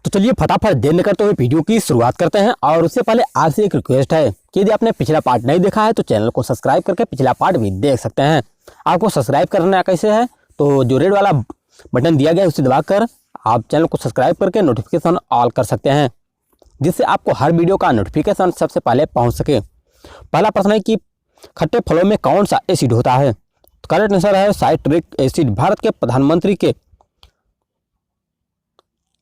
तो चलिए फटाफट देर न करते हुए वीडियो की शुरुआत करते हैं। और उससे पहले आपसे एक रिक्वेस्ट है कि यदि आपने पिछला पार्ट नहीं देखा है तो चैनल को सब्सक्राइब करके पिछला पार्ट भी देख सकते हैं। आपको सब्सक्राइब करना कैसे है, तो जो रेड वाला बटन दिया गया है उसे दबाकर आप चैनल को सब्सक्राइब करके नोटिफिकेशन ऑल कर सकते हैं, जिससे आपको हर वीडियो का नोटिफिकेशन सबसे पहले पहुँच सके। पहला प्रश्न है कि खट्टे फलों में कौन सा एसिड होता है? तो करेक्ट आंसर है साइट्रिक एसिड। भारत के प्रधानमंत्री के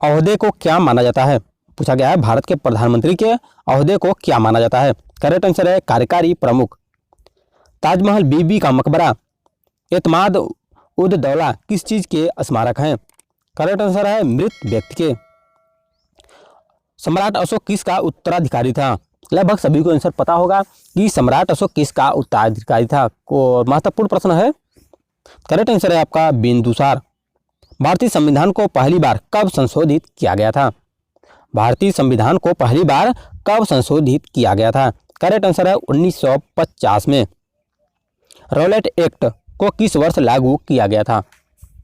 ओहदे को क्या माना जाता है? पूछा गया है भारत के प्रधानमंत्री के ओहदे को क्या माना जाता है? करेक्ट आंसर है कार्यकारी प्रमुख। ताजमहल, बीबी का मकबरा, एतमाद उद दौला किस चीज के स्मारक हैं? करेक्ट आंसर है मृत व्यक्ति के। सम्राट अशोक किसका उत्तराधिकारी था? लगभग सभी को आंसर पता होगा कि सम्राट अशोक किसका उत्तराधिकारी था। को महत्वपूर्ण प्रश्न है। करेक्ट आंसर है आपका बिंदुसार। भारतीय संविधान को पहली बार कब संशोधित किया गया था? भारतीय संविधान को पहली बार कब संशोधित किया गया था? करेक्ट आंसर है 1950 में। रॉलेट एक्ट को किस वर्ष लागू किया गया था?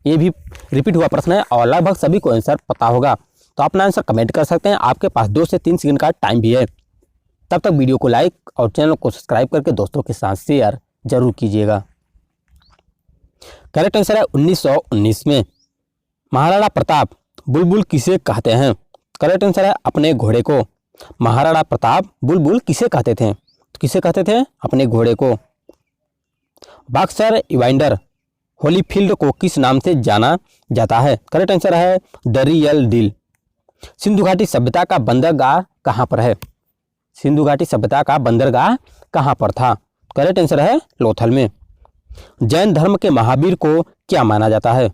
ये भी रिपीट हुआ प्रश्न है और लगभग सभी को आंसर पता होगा। तो अपना आंसर कमेंट कर सकते हैं। आपके पास 2 से 3 सेकंड का टाइम भी है। तब तक वीडियो को लाइक और चैनल को सब्सक्राइब करके दोस्तों के साथ शेयर जरूर कीजिएगा। करेक्ट आंसर है 1919 में। महाराणा प्रताप बुलबुल किसे कहते हैं? करेक्ट आंसर है अपने घोड़े को। महाराणा प्रताप बुलबुल किसे कहते थे? तो किसे कहते थे? अपने घोड़े को। बक्सर इवाइंडर होलीफील्ड को किस नाम से जाना जाता है? करेक्ट आंसर है द रियल डील। सिंधु घाटी सभ्यता का बंदरगाह कहाँ पर है? सिंधु घाटी सभ्यता का बंदरगाह कहाँ पर था? करेक्ट आंसर है लोथल में। जैन धर्म के महावीर को क्या माना जाता है?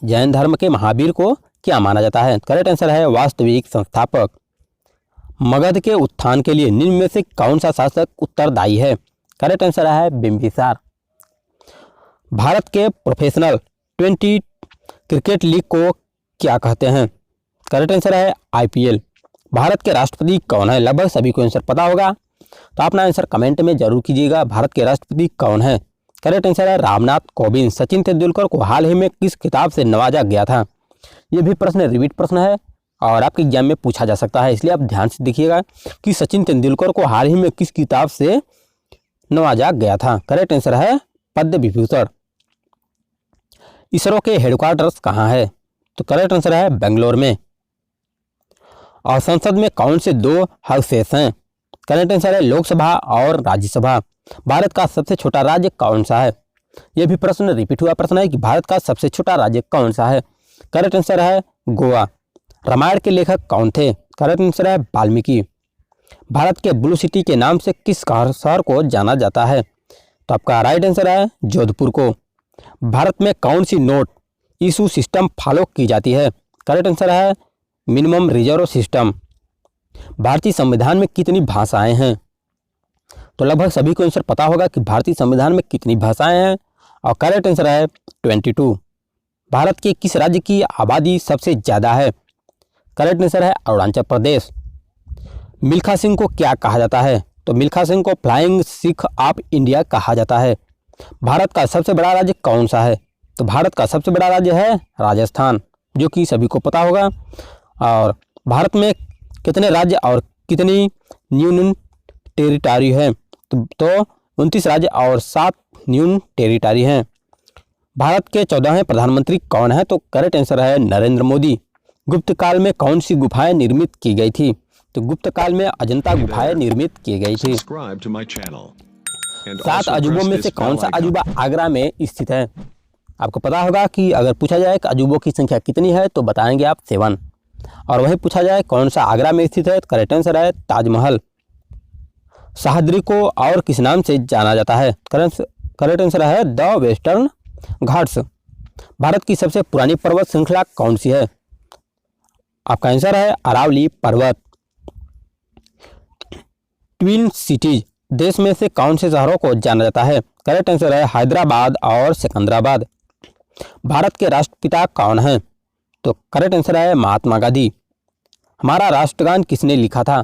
जैन धर्म के महावीर को क्या माना जाता है? करेक्ट आंसर है वास्तविक संस्थापक। मगध के उत्थान के लिए निम्न में से कौन सा शासक उत्तरदायी है? करेक्ट आंसर है बिंबिसार। भारत के प्रोफेशनल 20 क्रिकेट लीग को क्या कहते हैं? करेक्ट आंसर है IPL। भारत के राष्ट्रपति कौन है? लगभग सभी को आंसर पता होगा, तो अपना आंसर कमेंट में जरूर कीजिएगा। भारत के राष्ट्रपति कौन है? करेक्ट आंसर है रामनाथ कोविंद। सचिन तेंदुलकर को हाल ही में किस खिताब से नवाजा गया था? ये भी प्रश्न रिपीट प्रश्न है और आपके एग्जाम में पूछा जा सकता है, इसलिए आप ध्यान से देखिएगा कि सचिन तेंदुलकर को हाल ही में किस खिताब से नवाजा गया था? करेक्ट आंसर है पद्म विभूषण। इसरो के हेडक्वार्टर्स कहाँ है? तो करेक्ट आंसर है बेंगलोर में। और संसद में कौन से 2 हाउसेस हैं? करेक्ट आंसर है लोकसभा और राज्यसभा। भारत का सबसे छोटा राज्य कौन सा है? यह भी प्रश्न रिपीट हुआ प्रश्न है कि भारत का सबसे छोटा राज्य कौन सा है? करेक्ट आंसर है गोवा। रामायण के लेखक कौन थे? करेक्ट आंसर है वाल्मीकि। भारत के ब्लू सिटी के नाम से किस शहर को जाना जाता है? तो आपका राइट आंसर है जोधपुर को। भारत में कौन सी नोट इशू सिस्टम फॉलो की जाती है? करेक्ट आंसर है मिनिमम रिजर्व सिस्टम। भारतीय संविधान में कितनी भाषाएं हैं? तो लगभग सभी को आंसर पता होगा कि भारतीय संविधान में कितनी भाषाएं हैं, और करेक्ट आंसर है 22। भारत के किस राज्य की आबादी सबसे ज़्यादा है? करेक्ट आंसर है अरुणाचल प्रदेश। मिल्खा सिंह को क्या कहा जाता है? तो मिल्खा सिंह को फ्लाइंग सिख ऑफ इंडिया कहा जाता है। भारत का सबसे बड़ा राज्य कौन सा है? तो भारत का सबसे बड़ा राज्य है राजस्थान, जो कि सभी को पता होगा। और भारत में कितने राज्य और कितनी यूनियन टेरिटरी है? तो 29 राज्य और 7 यूनियन टेरिटरी हैं। भारत के 14वें प्रधानमंत्री कौन है? तो करेक्ट आंसर है नरेंद्र मोदी। गुप्त काल में कौन सी गुफाएं निर्मित की गई थी? तो गुप्त काल में अजंता गुफाएं निर्मित की गई थी। 7 अजूबों में से कौन सा अजूबा आगरा में स्थित है? आपको पता होगा कि अगर पूछा जाए कि अजूबों की संख्या कितनी है तो बताएंगे आप 7। और वही पूछा जाए कौन सा आगरा में स्थित है, तो करेक्ट आंसर है ताजमहल। सह्याद्री को और किस नाम से जाना जाता है? करेक्ट आंसर है द वेस्टर्न घाट्स। भारत की सबसे पुरानी पर्वत श्रृंखला कौन सी है? आपका आंसर है अरावली पर्वत। ट्विन सिटीज देश में से कौन से शहरों को जाना जाता है? करेक्ट आंसर है हैदराबाद और सिकंदराबाद। भारत के राष्ट्रपिता कौन हैं? तो करेक्ट आंसर है महात्मा गांधी। हमारा राष्ट्रगान किसने लिखा था?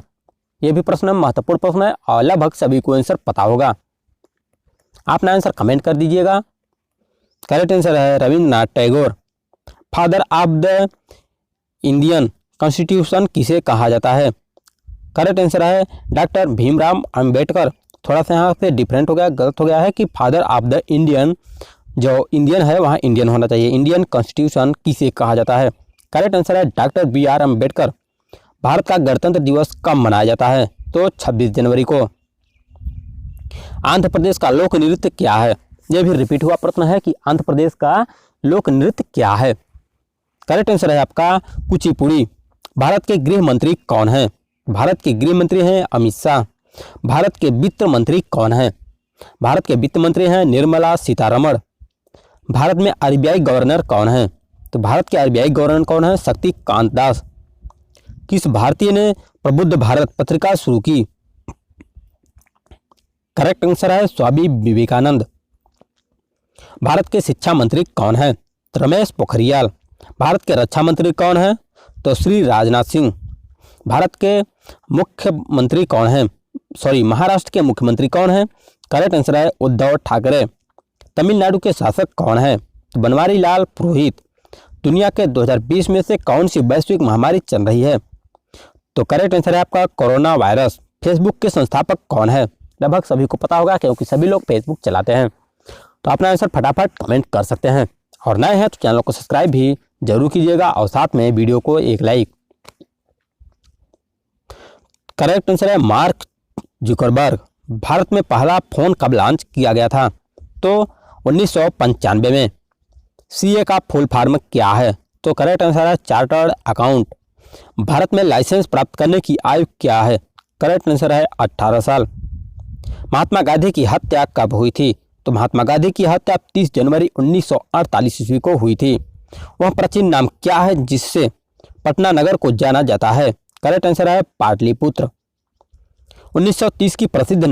यह भी प्रश्न महत्वपूर्ण प्रश्न है और लगभग सभी को आंसर पता होगा। आप ना आंसर कमेंट कर दीजिएगा। करेक्ट आंसर है Rabindranath Tagore. Father of the Indian constitution किसे कहा जाता है? करेक्ट आंसर है डॉक्टर भीमराव अंबेडकर। थोड़ा सा यहाँ पे डिफरेंट हो गया, गलत हो गया है कि फादर ऑफ द इंडियन, जो इंडियन है वहाँ इंडियन होना चाहिए। इंडियन कॉन्स्टिट्यूशन किसे कहा जाता है? करेक्ट आंसर है डॉक्टर बी आर अम्बेडकर। भारत का गणतंत्र दिवस कब मनाया जाता है? तो 26 जनवरी को। आंध्र प्रदेश का लोक नृत्य क्या है? यह भी रिपीट हुआ प्रश्न है कि आंध्र प्रदेश का लोक नृत्य क्या है? करेक्ट आंसर है आपका कुचिपुड़ी। भारत के गृह मंत्री कौन है? भारत के गृह मंत्री हैं अमित शाह। भारत के वित्त मंत्री कौन है? भारत के वित्त मंत्री हैं निर्मला सीतारमण। भारत में आरबीआई गवर्नर कौन है? तो भारत के आरबीआई गवर्नर कौन है? शक्तिकांत दास। किस भारतीय ने प्रबुद्ध भारत पत्रिका शुरू की? करेक्ट आंसर है स्वामी विवेकानंद। भारत के शिक्षा मंत्री कौन है? रमेश पोखरियाल। भारत के रक्षा मंत्री कौन है? तो श्री राजनाथ सिंह। भारत के मुख्यमंत्री कौन है? महाराष्ट्र के मुख्यमंत्री कौन है? करेक्ट आंसर है उद्धव ठाकरे। तमिलनाडु के शासक कौन है? तो बनवारी लाल पुरोहित। दुनिया के 2020 में से कौन सी वैश्विक महामारी चल रही है? तो करेक्ट आंसर है आपका कोरोना वायरस। फेसबुक के संस्थापक कौन है? लगभग सभी को पता होगा क्योंकि सभी लोग फेसबुक चलाते हैं। तो अपना आंसर फटाफट कमेंट कर सकते हैं और नए हैं तो चैनल को सब्सक्राइब भी जरूर कीजिएगा और साथ में वीडियो को एक लाइक। करेक्ट आंसर है मार्क जुकरबर्ग। भारत में पहला फोन कब लॉन्च किया गया था? तो 1995 में। सीए का फुल फॉर्म क्या है? तो करेक्ट आंसर है चार्टर्ड अकाउंट। भारत में लाइसेंस प्राप्त करने की आयु क्या है? करेक्ट आंसर है 18 साल। महात्मा गांधी की हत्या कब हुई थी? तो महात्मा गांधी की हत्या 30 जनवरी 1948 ईस्वी को हुई थी। वह प्राचीन नाम क्या है जिससे पटना नगर को जाना जाता है? करेक्ट आंसर है पाटलिपुत्र। 1930 की प्रसिद्ध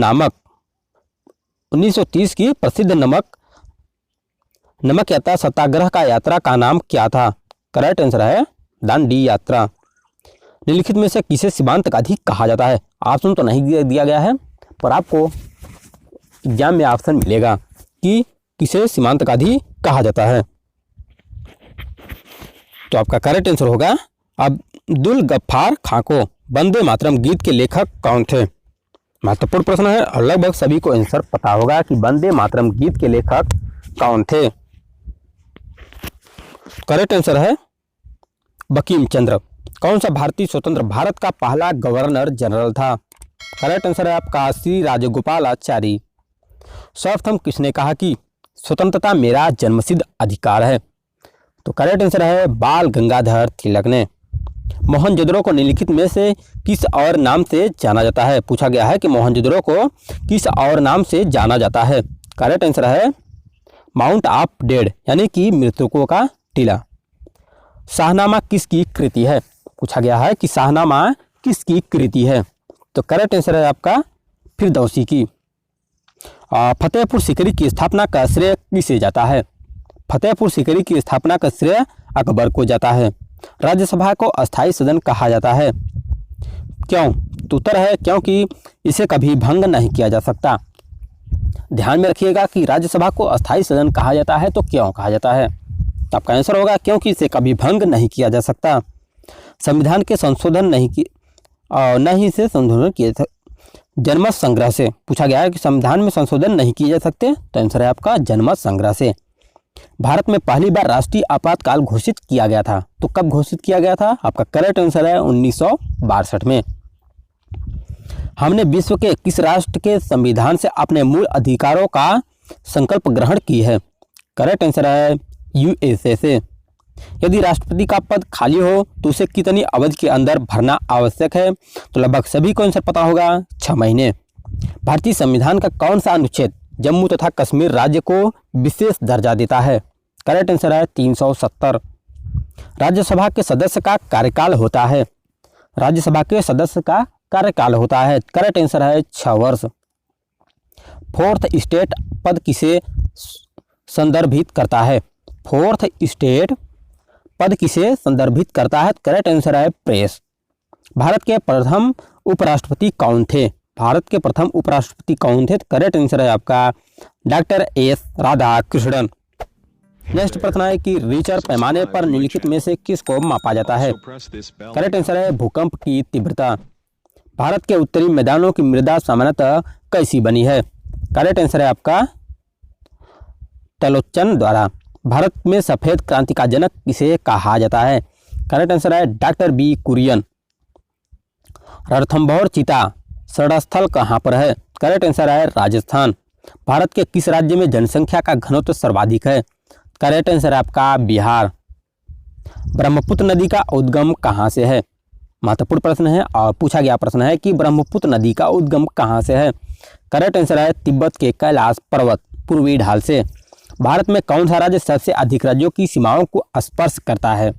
नमक यात्रा सत्याग्रह का यात्रा का नाम क्या था? करेक्ट आंसर है दांडी यात्रा। निम्नलिखित में से किसे सीमांत गांधी कहा जाता है? ऑप्शन तो नहीं दिया गया है पर आपको एग्जाम में ऑप्शन मिलेगा कि किसे सीमांत गांधी कहा जाता है। तो आपका करेक्ट आंसर होगा अब्दुल गफ्फार खां को। वंदे मातरम गीत के लेखक कौन थे? महत्वपूर्ण प्रश्न है और लगभग सभी को आंसर पता होगा कि वंदे मातरम गीत के लेखक कौन थे। करेक्ट आंसर है बंकिम चंद्र। कौन सा भारतीय स्वतंत्र भारत का पहला गवर्नर जनरल था? करेक्ट आंसर है आपका श्री राजगोपालाचारी। सर्वप्रथम किसने कहा कि स्वतंत्रता मेरा जन्मसिद्ध अधिकार है? तो करेक्ट आंसर है बाल गंगाधर तिलक ने। मोहनजोदड़ो को निम्नलिखित में से किस और नाम से जाना जाता है? पूछा गया है कि मोहनजोदड़ो को किस और नाम से जाना जाता है? करेक्ट आंसर है माउंट ऑफ डेड यानी कि मृतकों का टीला। शाहनामा किसकी कृति है? पूछा गया है कि शाहनामा किसकी कृति है? तो करेक्ट आंसर है आपका फिरदौसी की। फतेहपुर सीकरी की स्थापना का श्रेय किसे जाता है? फतेहपुर सीकरी की स्थापना का श्रेय अकबर को जाता है। राज्यसभा को अस्थायी सदन कहा जाता है क्यों? तो उत्तर है क्योंकि इसे कभी भंग नहीं किया जा सकता। ध्यान में रखिएगा कि राज्यसभा को अस्थायी सदन कहा जाता है तो क्यों कहा जाता है? तो आपका आंसर होगा क्योंकि इसे कभी भंग नहीं किया जा सकता। संविधान के संशोधन नहीं से संशोधन किए जनमत संग्रह से। पूछा गया है कि संविधान में संशोधन नहीं किए जा सकते तो आंसर है आपका जनमत संग्रह से। भारत में पहली बार राष्ट्रीय आपातकाल घोषित किया गया था तो कब घोषित किया गया था? आपका करेक्ट आंसर है 1962 में। हमने विश्व के किस राष्ट्र के संविधान से अपने मूल अधिकारों का संकल्प ग्रहण की है? करेक्ट आंसर है यूएसए से। यदि राष्ट्रपति का पद खाली हो तो उसे कितनी अवधि के अंदर भरना आवश्यक है? तो लगभग सभी को आंसर पता होगा 6 महीने। भारतीय संविधान का कौन सा अनुच्छेद जम्मू तथा कश्मीर राज्य को विशेष दर्जा देता है? करेक्ट आंसर है 370। राज्यसभा के सदस्य का कार्यकाल होता है? राज्यसभा के सदस्य का कार्यकाल होता है करेक्ट आंसर है 6 वर्ष। फोर्थ स्टेट पद किसे संदर्भित करता है? फोर्थ स्टेट पद किसे संदर्भित करता है? करेक्ट आंसर है प्रेस। भारत के प्रथम उपराष्ट्रपति कौन थे? भारत के प्रथम उपराष्ट्रपति कौन थे? करेक्ट आंसर है आपका डॉक्टर एस राधाकृष्णन। नेक्स्ट प्रश्न है कि रिचर पैमाने पर निम्नलिखित में से किसको मापा जाता है? करेक्ट आंसर है भूकंप की तीव्रता। भारत के उत्तरी मैदानों की मृदा सामान्यतः कैसी बनी है? करेक्ट आंसर है आपका तलोचन द्वारा। भारत में सफेद क्रांति का जनक किसे कहा जाता है? करेक्ट आंसर है डॉक्टर बी कुरियन। रणथंभौर चीता षड़स्थल कहाँ पर है? करेक्ट आंसर है राजस्थान। भारत के किस राज्य में जनसंख्या का घनत्व सर्वाधिक है? करेक्ट आंसर है आपका बिहार। ब्रह्मपुत्र नदी का उद्गम कहाँ से है? महत्वपूर्ण प्रश्न है और पूछा गया प्रश्न है कि ब्रह्मपुत्र नदी का उद्गम कहाँ से है? करेक्ट आंसर है तिब्बत के कैलाश पर्वत पूर्वी ढाल से। भारत में कौन सा राज्य सबसे अधिक राज्यों की सीमाओं को स्पर्श करता है?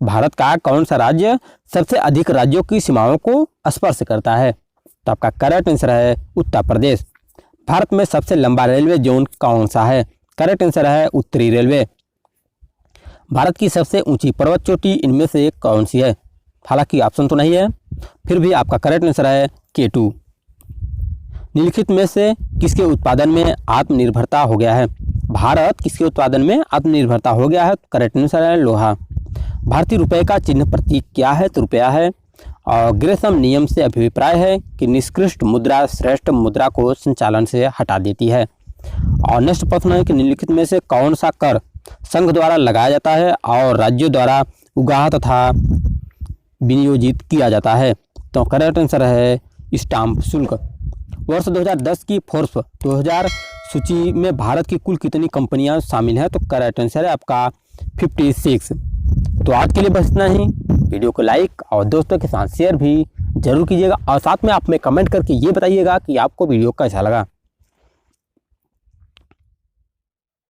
भारत का कौन सा राज्य सबसे अधिक राज्यों की सीमाओं को स्पर्श करता है? तो आपका करेक्ट आंसर है उत्तर प्रदेश। भारत में सबसे लंबा रेलवे जोन कौन सा है? करेक्ट आंसर है उत्तरी रेलवे। भारत की सबसे ऊंची पर्वत चोटी इनमें से कौन सी है? हालांकि ऑप्शन तो नहीं है, फिर भी आपका करेक्ट आंसर है K2। निम्नलिखित में से किसके उत्पादन में आत्मनिर्भरता हो गया है? भारत किसके उत्पादन में आत्मनिर्भरता हो गया है? करेक्ट आंसर है लोहा। भारतीय रुपये का चिन्ह प्रतीक क्या है? तो रुपया है। और ग्रेसम नियम से अभिप्राय है कि निष्कृष्ट मुद्रा श्रेष्ठ मुद्रा को संचालन से हटा देती है। और नेक्स्ट प्रश्न है कि निम्नलिखित में से कौन सा कर संघ द्वारा लगाया जाता है और राज्यों द्वारा उगाह तथा विनियोजित किया जाता है? तो करेक्ट आंसर है स्टाम्प शुल्क। वर्ष 2010 की फोर्ब्स 2000 सूची में भारत की कुल कितनी कंपनियां शामिल हैं? तो करेक्ट आंसर है आपका 56। तो आज के लिए बस इतना ही। वीडियो को लाइक और दोस्तों के साथ शेयर भी जरूर कीजिएगा और साथ में आप में कमेंट करके ये बताइएगा कि आपको वीडियो कैसा लगा।